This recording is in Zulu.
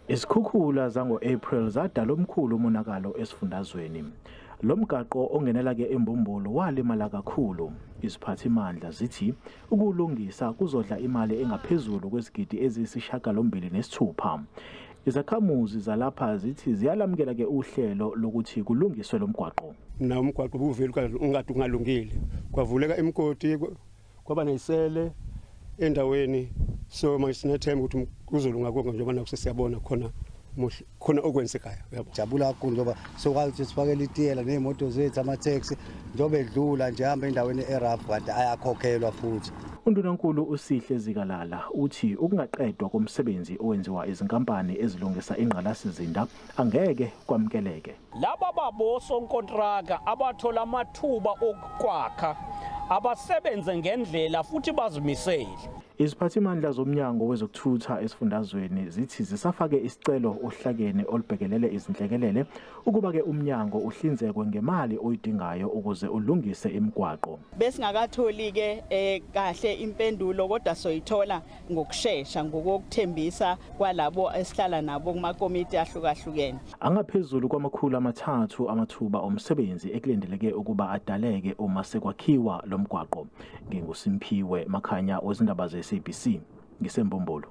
Izikhukhula zango-April zadala omkhulu umonakalo esifundazweni. Lo mgaqo ongenela ke eMbumbulu walimala kakhulu. Iziphathimandla zithi ukulungisa kuzodla imali engaphezulu kwezigidi eziyisishiyagalombili-nesithupha. Izakhamuzi zalapha zithi ziyalamukela ke uhlelo lokuthi kulungiswe lo mgwaqo. Na umgwaqo ubuvela ungathi ungalungile. Kwavuleka imigodi kwaba nesele endaweni, so manje sinethemba ukuthi kuzolunga konke njengoba naku sesiyabona khona okwenzekayo. Jabula kakhulu ngoba sokwazi ukuthi sifakele itiyela neemoto zethu ama-taxi njengoba edlula nje hamba endaweni erafu kanti ayakhokhelwa futhi. UNdunankulu uSihle Zikalala uthi ukungaqedwa komsebenzi owenziwa izinkampani ezilungisa ingqalasizinda angeke kwamukeleke. Laba babosonkontraka abathola amathuba okukwakha abasebenze ngendlela futhi bazimisele. Iziphathimandla zomnyango wezokuthutha esifundazweni zithi zisafake isicelo ohlakeni olubhekelele izinhlekelele ukuba ke umnyango uhlinzekwe ngemali oyidingayo ukuze ulungise imigwaqo. Besingakatholi ke kahle impendulo kodwa soyithola ngokusheshsha ngokuthembisa kwalabo esihlala nabo kumakomiti ahlukahlukene. Angaphezulu kwama300 amathuba omsebenzi ekulindeleke ukuba adaleke uma sekwakhiwa lo mgwaqo. NginguSimphiwe Makhanya wezindaba ze-SABC ngiseMbumbulu.